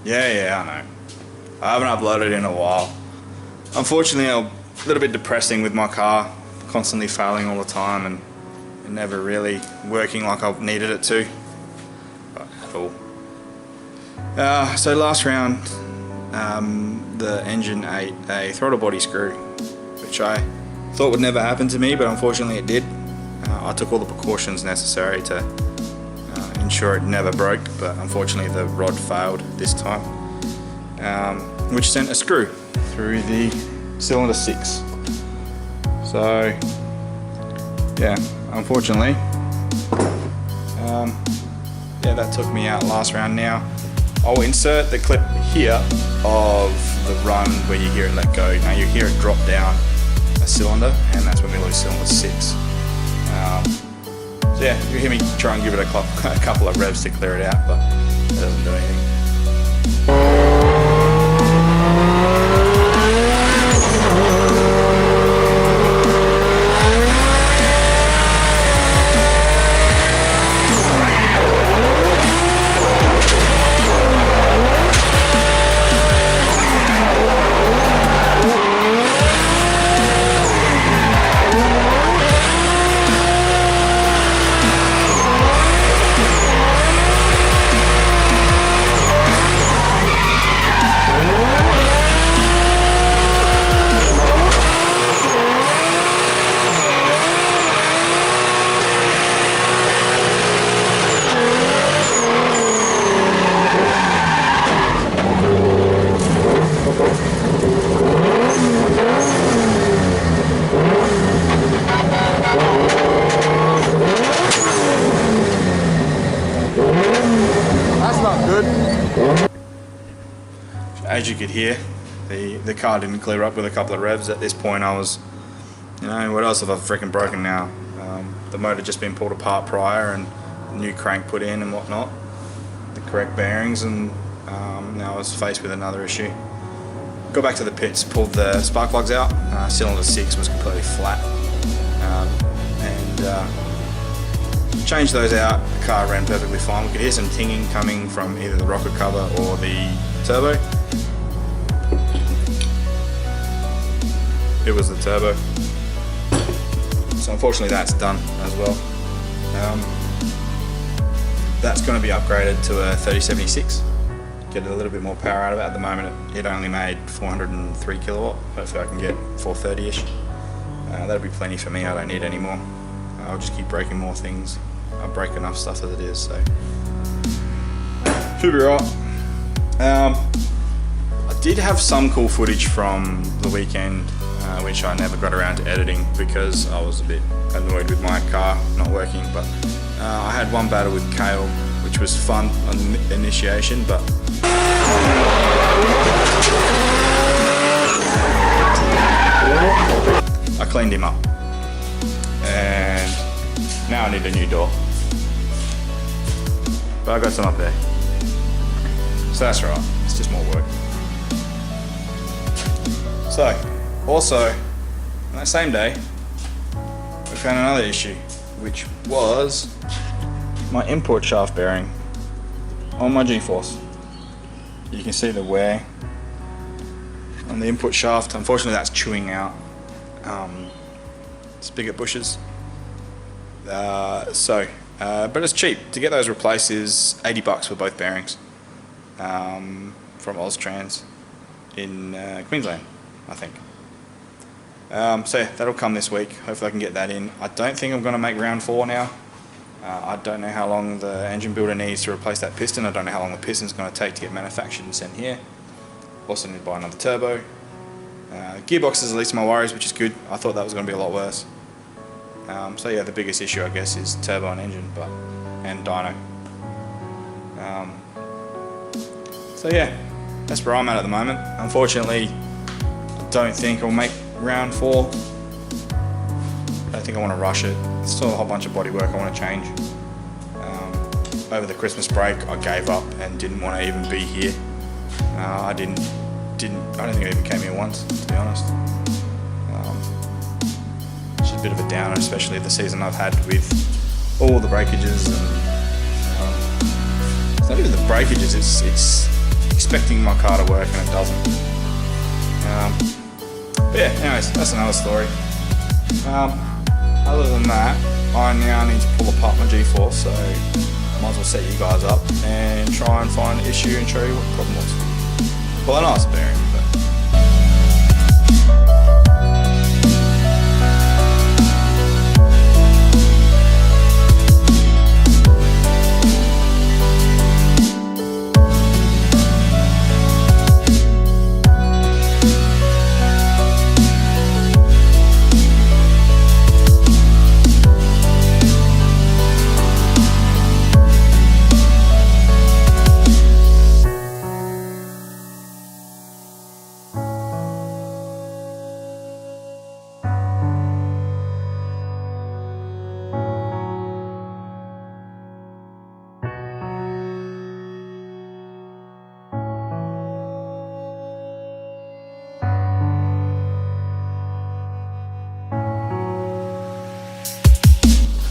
Yeah, I know. I haven't uploaded in a while. Unfortunately, a little bit depressing with my car, constantly failing all the time and never really working like I needed it to. But at all. So last round, the engine ate a throttle body screw, which I thought would never happen to me, but unfortunately it did. I took all the precautions necessary to ensure it never broke, but unfortunately the rod failed this time, which sent a screw through the cylinder 6. So yeah, unfortunately, yeah, that took me out last round. Now I'll insert the clip here of the run where you hear it let go. Now you hear it drop down a cylinder, and that's when we lose cylinder 6. So yeah, you hear me try and give it a couple of revs to clear it out, but it doesn't do anything. As you could hear, the car didn't clear up with a couple of revs. At this point I was, you know, what else have I freaking broken now? The motor just been pulled apart prior and a new crank put in and whatnot, the correct bearings, and now I was faced with another issue. Got back to the pits, pulled the spark plugs out, cylinder 6 was completely flat, and changed those out. The car ran perfectly fine. We could hear some tinging coming from either the rocker cover or the turbo. It was the turbo. So unfortunately that's done as well. That's going to be upgraded to a 3076. Get a little bit more power out of it. At the moment it only made 403 kilowatt. Hopefully I can get 430-ish. That'll be plenty for me. I don't need any more. I'll just keep breaking more things. I break enough stuff as it is, so should be right. I did have some cool footage from the weekend, which I never got around to editing because I was a bit annoyed with my car not working, but I had one battle with Kale, which was fun on initiation, but I cleaned him up and now I need a new door, but I got some up there, so that's right, it's just more work. So also on that same day we found another issue, which was my import shaft bearing on my G-Force. You can see the wear on the input shaft. Unfortunately that's chewing out spigot bushes. But it's cheap. To get those replaced is $80 for both bearings, from Austrans in Queensland, I think. So yeah, that'll come this week. Hopefully I can get that in. I don't think I'm going to make round 4 now. I don't know how long the engine builder needs to replace that piston. I don't know how long the piston's going to take to get manufactured and sent here. Also need to buy another turbo. Gearbox is the least of my worries, which is good. I thought that was going to be a lot worse. So yeah, the biggest issue I guess is turbo and engine, and dyno. So yeah, that's where I'm at the moment. Unfortunately, I don't think I'll make round 4. I don't think I want to rush it. There's still a whole bunch of bodywork I want to change. Over the Christmas break I gave up and didn't want to even be here. I don't think I even came here once, to be honest. It's just a bit of a downer, especially the season I've had with all the breakages, and it's not even the breakages, it's expecting my car to work and it doesn't. But yeah, anyways, that's another story. Other than that, I now need to pull apart my G-force, so I might as well set you guys up and try and find the issue and show you what the problem was. Well, a nice bearing, but...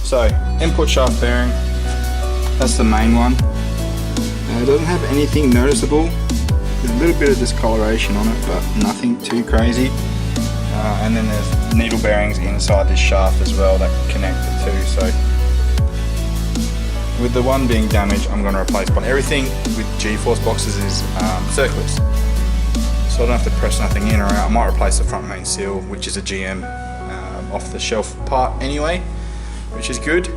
So, input shaft bearing, that's the main one. It doesn't have anything noticeable. There's a little bit of discoloration on it, but nothing too crazy. And then there's needle bearings inside this shaft as well that connect the two. So, with the one being damaged, I'm going to replace one. Everything with G-force boxes is circlets, so I don't have to press nothing in or out. I might replace the front main seal, which is a GM off the shelf part anyway, which is good.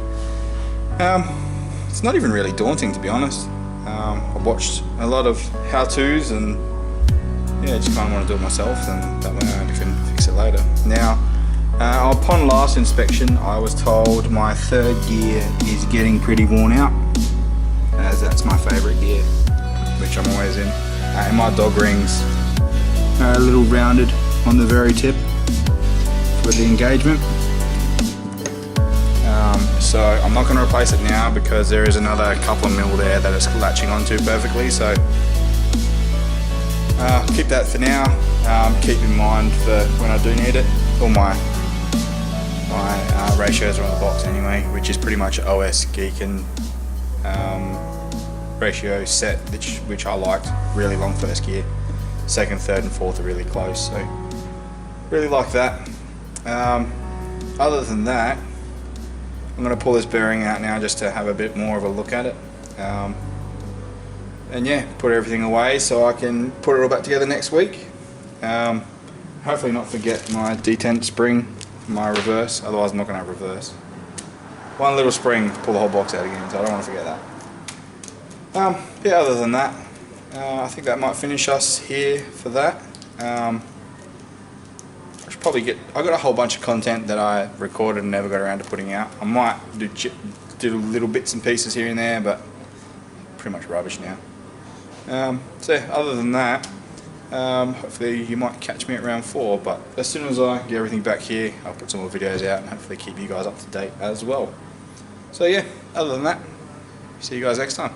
It's not even really daunting, to be honest. I've watched a lot of how-tos and yeah, just kind of want to do it myself, and that way I can fix it later. Now, upon last inspection, I was told my third gear is getting pretty worn out, as that's my favourite gear, which I'm always in. And my dog rings are a little rounded on the very tip for the engagement. So I'm not going to replace it now because there is another couple of mil there that it's latching onto perfectly. So keep that for now. Keep in mind for when I do need it. All my ratios are on the box anyway, which is pretty much OS Geek and ratio set, which I liked. Really long first gear, second, third, and fourth are really close. So really like that. Other than that, I'm going to pull this bearing out now just to have a bit more of a look at it, and yeah, put everything away so I can put it all back together next week. Hopefully not forget my detent spring, my reverse, otherwise I'm not going to have reverse. One little spring to pull the whole box out again, so I don't want to forget that. Yeah, other than that, I think that might finish us here for that. I should probably I got a whole bunch of content that I recorded and never got around to putting out. I might do little bits and pieces here and there, but pretty much rubbish now. So yeah, other than that, hopefully you might catch me at round 4, but as soon as I get everything back here, I'll put some more videos out and hopefully keep you guys up to date as well. So yeah, other than that, see you guys next time.